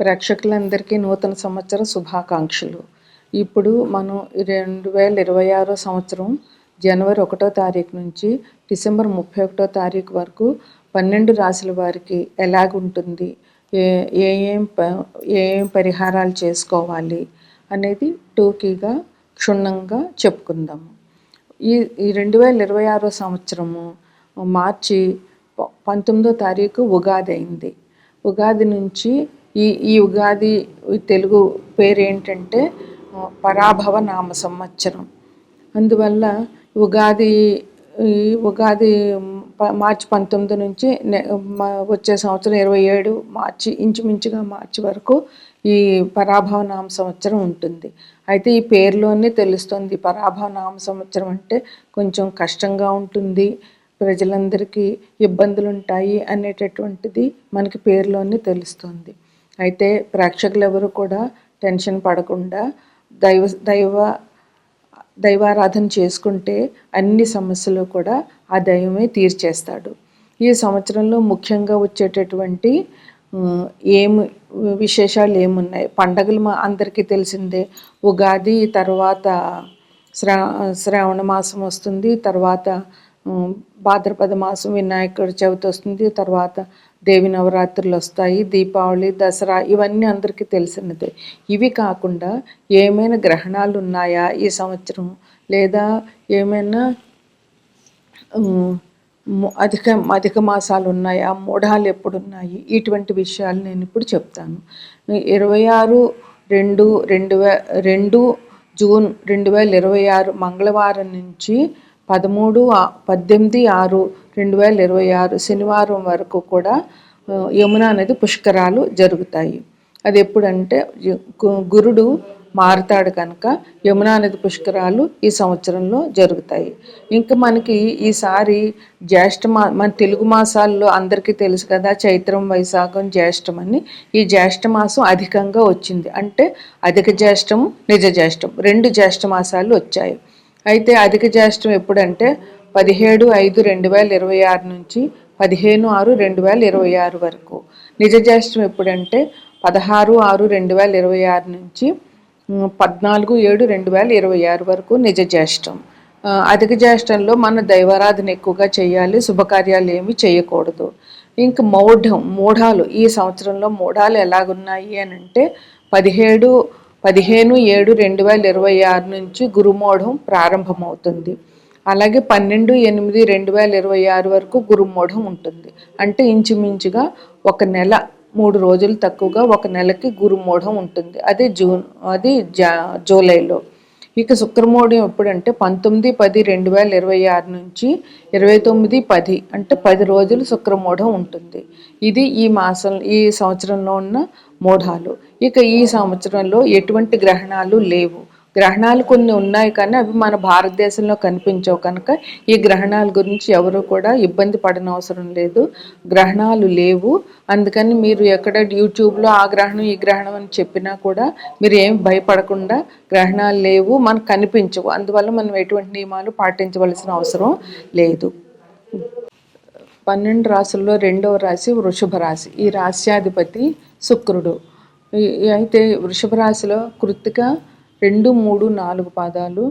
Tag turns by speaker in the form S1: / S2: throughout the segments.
S1: ప్రేక్షకులందరికీ నూతన సంవత్సర శుభాకాంక్షలు. ఇప్పుడు మనం 2026 సంవత్సరం జనవరి 1వ తారీఖు నుంచి డిసెంబర్ 31వ తారీఖు వరకు 12 రాశుల వారికి ఎలాగుంటుంది, ఏం పరిహారాలు చేసుకోవాలి అనేది టూకీగా క్షుణ్ణంగా చెప్పుకుందాము. ఈ 2026 సంవత్సరము మార్చి 19వ తారీఖు ఉగాది అయింది. ఉగాది నుంచి ఈ ఉగాది తెలుగు పేరు ఏంటంటే పరాభవ నామ సంవత్సరం. అందువల్ల ఉగాది మార్చి 19 నుంచి వచ్చే సంవత్సరం 27 మార్చి ఇంచుమించుగా మార్చి వరకు ఈ పరాభవ నామ సంవత్సరం ఉంటుంది. అయితే ఈ పేరులోనే తెలుస్తుంది పరాభవ నామ సంవత్సరం అంటే కొంచెం కష్టంగా ఉంటుంది, ప్రజలందరికీ ఇబ్బందులు ఉంటాయి అనేటటువంటిది మనకి పేరులోనే తెలుస్తుంది. అయితే ప్రేక్షకులు ఎవరు కూడా టెన్షన్ పడకుండా దైవారాధన చేసుకుంటే అన్ని సమస్యలు కూడా ఆ దైవమే తీర్చేస్తాడు. ఈ సంవత్సరంలో ముఖ్యంగా వచ్చేటటువంటి విశేషాలు ఏమున్నాయి? పండగలు అందరికీ తెలిసిందే. ఉగాది తర్వాత శ్రావణ మాసం వస్తుంది, తర్వాత భాద్రపద మాసం వినాయకుడి చవితి వస్తుంది, తర్వాత దేవి నవరాత్రులు వస్తాయి, దీపావళి, దసరా, ఇవన్నీ అందరికీ తెలిసినదే. ఇవి కాకుండా ఏమైనా గ్రహణాలు ఉన్నాయా ఈ సంవత్సరం, లేదా ఏమైనా అధిక మాసాలు ఉన్నాయా, మూఢాలు ఎప్పుడున్నాయి, ఇటువంటి విషయాలు నేను ఇప్పుడు చెప్తాను. 26/2/2 జూన్ 2026 మంగళవారం నుంచి 18/6/2026 శనివారం వరకు కూడా యమునా నది పుష్కరాలు జరుగుతాయి. అది ఎప్పుడంటే గురుడు మారుతాడు కనుక యమునా నది పుష్కరాలు ఈ సంవత్సరంలో జరుగుతాయి. ఇంకా మనకి ఈసారి మన తెలుగు మాసాల్లో అందరికీ తెలుసు కదా, చైత్రం, వైశాఖం, జ్యేష్టం అని. ఈ జ్యేష్ఠ మాసం అధికంగా వచ్చింది. అంటే అధిక జ్యేష్టము, నిజ జ్యేష్టం, 2 జ్యేష్ఠ మాసాలు వచ్చాయి. అయితే అధిక జ్యేష్టం ఎప్పుడంటే 17/5/2026 నుంచి 15/6/2026 వరకు. నిజ జ్యేష్టం ఎప్పుడంటే 16/6/2026 నుంచి 14/7/2026 వరకు నిజ జ్యేష్టం. అధిక జ్యేష్టంలో మన దైవారాధన ఎక్కువగా చేయాలి, శుభకార్యాలు ఏమి చేయకూడదు. ఇంకా మూఢాలు ఈ సంవత్సరంలో మూఢాలు ఎలాగున్నాయి అని అంటే 15/7/2026 నుంచి గురుమూఢం ప్రారంభమవుతుంది. అలాగే 12/8/2026 వరకు గురుమూఢం ఉంటుంది. అంటే ఇంచుమించుగా 1 నెల, 3 రోజులు తక్కువగా 1 నెలకి గురుమూఢం ఉంటుంది. అది జూలైలో. ఇక శుక్రమూఢం ఎప్పుడంటే 19/10/2026 నుంచి 29/10 అంటే 10 రోజులు శుక్రమూఢం ఉంటుంది. ఇది ఈ సంవత్సరంలో ఉన్న మూఢాలు. ఇక ఈ సంవత్సరంలో ఎటువంటి గ్రహణాలు లేవు. గ్రహణాలు కొన్ని ఉన్నాయి కానీ అవి మన భారతదేశంలో కనిపించవు కనుక ఈ గ్రహణాల గురించి ఎవరు కూడా ఇబ్బంది పడనవసరం లేదు. గ్రహణాలు లేవు. అందుకని మీరు ఎక్కడ యూట్యూబ్లో ఆ గ్రహణం ఈ గ్రహణం అని చెప్పినా కూడా మీరు ఏం భయపడకుండా, గ్రహణాలు లేవు, మనకు కనిపించవు, అందువల్ల మనం ఎటువంటి నియమాలు పాటించవలసిన అవసరం లేదు. 12 రాశుల్లో 2వ రాశి వృషభ రాశి. ఈ రాశ్యాధిపతి శుక్రుడు. అయితే వృషభ రాశిలో కృత్తిక 2, 3, 4 పాదాలు,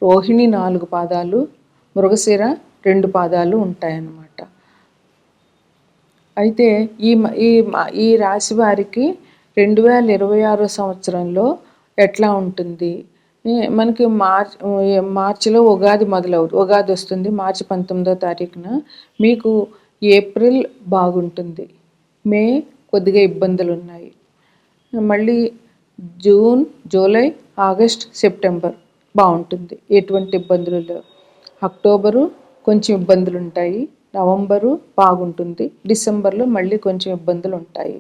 S1: రోహిణి 4 పాదాలు, మృగశిర 2 పాదాలు ఉంటాయన్నమాట. అయితే ఈ రాశి వారికి 2026 సంవత్సరంలో ఎట్లా ఉంటుంది? మనకి మార్చిలో ఉగాది వస్తుంది. మార్చి 19వ తారీఖున. మీకు ఏప్రిల్ బాగుంటుంది, మే కొద్దిగా ఇబ్బందులు ఉన్నాయి, మళ్ళీ జూన్, జూలై, ఆగస్ట్, సెప్టెంబర్ బాగుంటుంది, ఎటువంటి ఇబ్బందులు లేవు. అక్టోబరు కొంచెం ఇబ్బందులు ఉంటాయి, నవంబరు బాగుంటుంది, డిసెంబర్లో మళ్ళీ కొంచెం ఇబ్బందులు ఉంటాయి.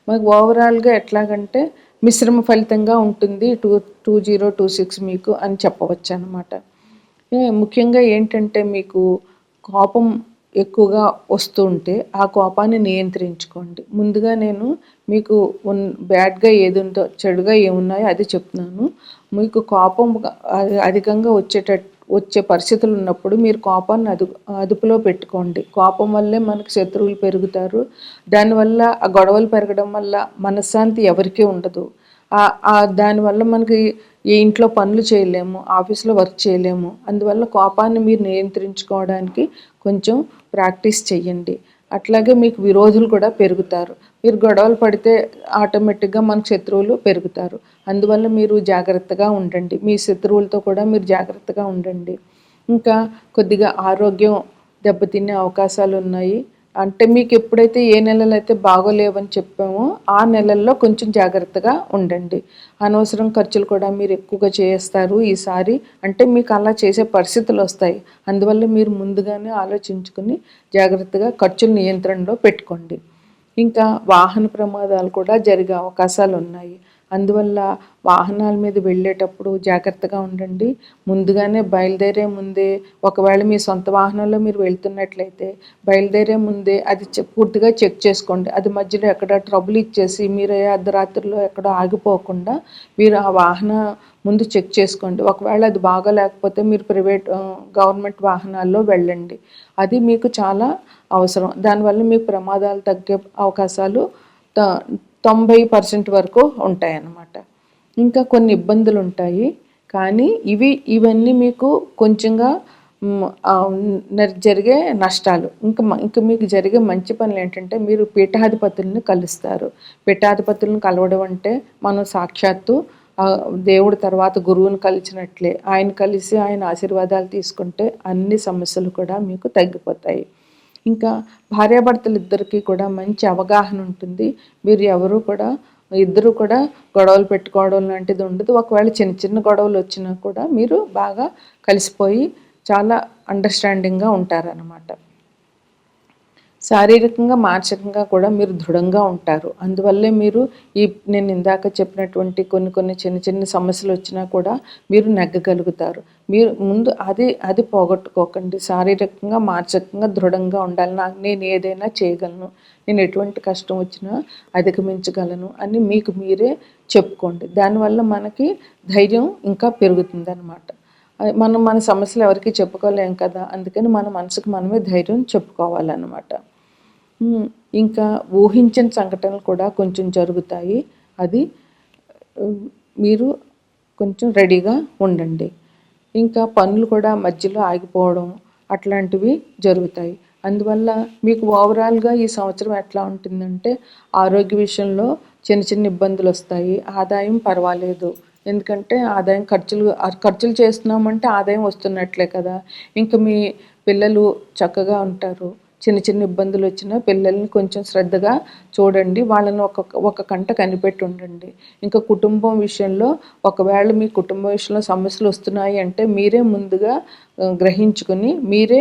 S1: మనకు ఓవరాల్గా ఎట్లాగంటే మిశ్రమ ఫలితంగా ఉంటుంది 2026 మీకు అని చెప్పవచ్చు అన్నమాట. ముఖ్యంగా ఏంటంటే మీకు కోపం ఎక్కువగా వస్తూ ఉంటే ఆ కోపాన్ని నియంత్రించుకోండి. ముందుగా నేను మీకు బ్యాడ్గా ఏదుందో, చెడుగా ఏమున్నాయో అది చెప్తున్నాను. మీకు కోపం అధికంగా వచ్చే పరిస్థితులు ఉన్నప్పుడు మీరు కోపాన్ని అదుపులో పెట్టుకోండి. కోపం వల్లే మనకు శత్రువులు పెరుగుతారు. దానివల్ల ఆ గొడవలు పెరగడం వల్ల మనశ్శాంతి ఎవరికీ ఉండదు. దానివల్ల మనకి ఏ ఇంట్లో పనులు చేయలేము, ఆఫీస్లో వర్క్ చేయలేము. అందువల్ల కోపాన్ని మీరు నియంత్రించుకోవడానికి కొంచెం ప్రాక్టీస్ చెయ్యండి. అట్లాగే మీకు విరోధులు కూడా పెరుగుతారు. మీరు గొడవలు పడితే ఆటోమేటిక్గా మనకు శత్రువులు పెరుగుతారు. అందువల్ల మీరు జాగ్రత్తగా ఉండండి. మీ శత్రువులతో కూడా మీరు జాగ్రత్తగా ఉండండి. ఇంకా కొద్దిగా ఆరోగ్యం దెబ్బతినే అవకాశాలు ఉన్నాయి. అంటే మీకు ఎప్పుడైతే ఏ నెలలు అయితే బాగోలేవని చెప్పామో ఆ నెలల్లో కొంచెం జాగ్రత్తగా ఉండండి. అనవసరం ఖర్చులు కూడా మీరు ఎక్కువగా చేస్తారు ఈసారి. అంటే మీకు అలా చేసే పరిస్థితులు వస్తాయి. అందువల్ల మీరు ముందుగానే ఆలోచించుకుని జాగ్రత్తగా ఖర్చుల నియంత్రణలో పెట్టుకోండి. ఇంకా వాహన ప్రమాదాలు కూడా జరిగే అవకాశాలు ఉన్నాయి. అందువల్ల వాహనాల మీద వెళ్ళేటప్పుడు జాగ్రత్తగా ఉండండి. ముందుగానే బయలుదేరే ముందే, ఒకవేళ మీ సొంత వాహనంలో మీరు వెళ్తున్నట్లయితే బయలుదేరే ముందే అది పూర్తిగా చెక్ చేసుకోండి. అది మధ్యలో ఎక్కడ ట్రబుల్ ఇచ్చేసి మీరు అర్ధరాత్రిలో ఎక్కడో ఆగిపోకుండా మీరు ఆ వాహన ముందు చెక్ చేసుకోండి. ఒకవేళ అది బాగోలేకపోతే మీరు గవర్నమెంట్ వాహనాల్లో వెళ్ళండి. అది మీకు చాలా అవసరం. దానివల్ల మీకు ప్రమాదాలు తగ్గే అవకాశాలు 90% వరకు ఉంటాయన్నమాట. ఇంకా కొన్ని ఇబ్బందులు ఉంటాయి, కానీ ఇవన్నీ మీకు కొంచెంగా జరిగే నష్టాలు. ఇంకా మీకు జరిగే మంచి పనులు ఏంటంటే మీరు పీఠాధిపతులను కలుస్తారు. పీఠాధిపతులను కలవడం అంటే మనం సాక్షాత్తు దేవుడి తర్వాత గురువుని కలిసినట్లే. ఆయన కలిసి ఆయన ఆశీర్వాదాలు తీసుకుంటే అన్ని సమస్యలు కూడా మీకు తగ్గిపోతాయి. ఇంకా భార్యాభర్తలు ఇద్దరికీ కూడా మంచి అవగాహన ఉంటుంది. మీరు ఇద్దరు కూడా గొడవలు పెట్టుకోవడం లాంటిది ఉండదు. ఒకవేళ చిన్న చిన్న గొడవలు వచ్చినా కూడా మీరు బాగా కలిసిపోయి చాలా అండర్స్టాండింగ్గా ఉంటారన్నమాట. శారీరకంగా మానసికంగా కూడా మీరు దృఢంగా ఉంటారు. అందువల్లే మీరు నేను ఇందాక చెప్పినటువంటి కొన్ని చిన్న చిన్న సమస్యలు వచ్చినా కూడా మీరు నెగ్గగలుగుతారు. మీరు ముందు అది పోగొట్టుకోకండి. శారీరకంగా మానసికంగా దృఢంగా ఉండాలి. నేను ఏదైనా చేయగలను, నేను ఎటువంటి కష్టం వచ్చినా అధిగమించగలను అని మీకు మీరే చెప్పుకోండి. దానివల్ల మనకి ధైర్యం ఇంకా పెరుగుతుంది అన్నమాట. మనం మన సమస్యలు ఎవరికి చెప్పుకోలేం కదా, అందుకని మన మనసుకు మనమే ధైర్యం చెప్పుకోవాలన్నమాట. ఇంకా ఊహించిన సంఘటనలు కూడా కొంచెం జరుగుతాయి. అది మీరు కొంచెం రెడీగా ఉండండి. ఇంకా పనులు కూడా మధ్యలో ఆగిపోవడం అట్లాంటివి జరుగుతాయి. అందువల్ల మీకు ఓవరాల్గా ఈ సంవత్సరం ఎట్లా ఉంటుందంటే ఆరోగ్య విషయంలో చిన్న చిన్న ఇబ్బందులు వస్తాయి. ఆదాయం పర్వాలేదు, ఎందుకంటే ఆదాయం ఖర్చులు చేస్తున్నామంటే ఆదాయం వస్తున్నట్లే కదా. ఇంకా మీ పిల్లలు చక్కగా ఉంటారు. చిన్న చిన్న ఇబ్బందులు వచ్చినా పిల్లల్ని కొంచెం శ్రద్ధగా చూడండి. వాళ్ళని ఒక కంట కనిపెట్టి ఉండండి. ఇంకా కుటుంబం విషయంలో ఒకవేళ మీ కుటుంబ విషయంలో సమస్యలు వస్తున్నాయి అంటే మీరే ముందుగా గ్రహించుకుని మీరే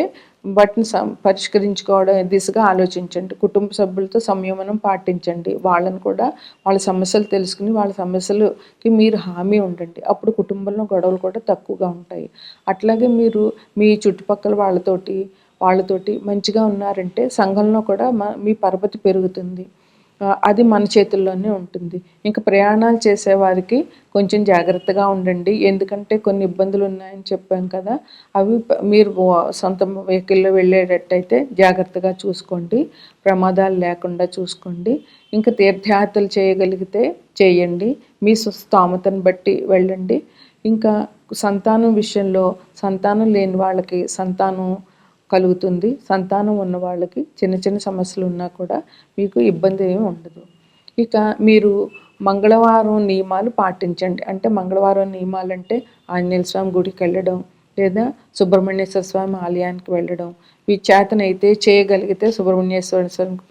S1: వాటిని పరిష్కరించుకోవడం దిశగా ఆలోచించండి. కుటుంబ సభ్యులతో సంయమనం పాటించండి. వాళ్ళని కూడా వాళ్ళ సమస్యలు తెలుసుకుని వాళ్ళ సమస్యలకి మీరు హామీ ఉండండి. అప్పుడు కుటుంబంలో గొడవలు కూడా తక్కువగా ఉంటాయి. అట్లాగే మీరు మీ చుట్టుపక్కల వాళ్ళతోటి మంచిగా ఉన్నారంటే సంఘంలో కూడా మీ పరపతి పెరుగుతుంది. అది మన చేతుల్లోనే ఉంటుంది. ఇంకా ప్రయాణాలు చేసేవారికి కొంచెం జాగ్రత్తగా ఉండండి. ఎందుకంటే కొన్ని ఇబ్బందులు ఉన్నాయని చెప్పాం కదా, అవి మీరు సొంత వెహికల్లో వెళ్ళేటట్టయితే జాగ్రత్తగా చూసుకోండి. ప్రమాదాలు లేకుండా చూసుకోండి. ఇంకా తీర్థయాత్రలు చేయగలిగితే చేయండి. మీ స్తోమతను బట్టి వెళ్ళండి. ఇంకా సంతానం విషయంలో సంతానం లేని వాళ్ళకి సంతానం కలుగుతుంది. సంతానం ఉన్న వాళ్ళకి చిన్న చిన్న సమస్యలు ఉన్నా కూడా మీకు ఇబ్బంది ఏమి ఉండదు. ఇక మీరు మంగళవారం నియమాలు పాటించండి. అంటే మంగళవారం నియమాలు అంటే ఆంజనేయ స్వామి గుడికి వెళ్ళడం, లేదా సుబ్రహ్మణ్యేశ్వర స్వామి ఆలయానికి వెళ్ళడం, మీ చేతనైతే చేయగలిగితే సుబ్రహ్మణ్యేశ్వర స్వామికి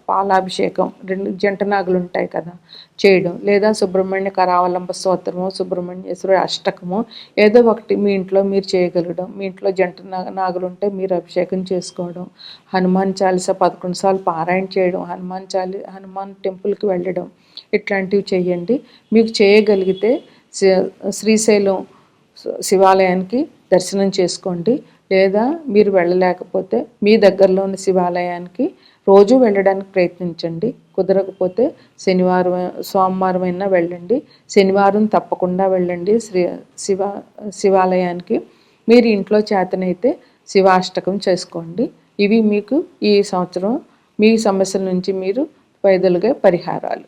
S1: పాలాభిషేకం 2 జంట నాగులు ఉంటాయి కదా చేయడం, లేదా సుబ్రహ్మణ్య కరావలంబ స్తోత్రము, సుబ్రహ్మణ్యేశ్వర అష్టకము ఏదో ఒకటి మీ ఇంట్లో మీరు చేయగలగడం. మీ ఇంట్లో జంట నాగులు ఉంటే మీరు అభిషేకం చేసుకోవడం, హనుమాన్ చాలీసా 11 సార్లు పారాయణ చేయడం, హనుమాన్ టెంపుల్కి వెళ్ళడం, ఇట్లాంటివి చేయండి. మీకు చేయగలిగితే శ్రీశైలం శివాలయానికి దర్శనం చేసుకోండి. లేదా మీరు వెళ్ళలేకపోతే మీ దగ్గరలో ఉన్న శివాలయానికి రోజు వెళ్ళడానికి ప్రయత్నించండి. కుదరకపోతే సోమవారం అయినా వెళ్ళండి. శనివారం తప్పకుండా వెళ్ళండి శివాలయానికి. మీరు ఇంట్లో చేతనైతే శివాష్టకం చేసుకోండి. ఇవి మీకు ఈ సంవత్సరం మీ సమస్యల నుంచి మీరు వైదొలిగే పరిహారాలు.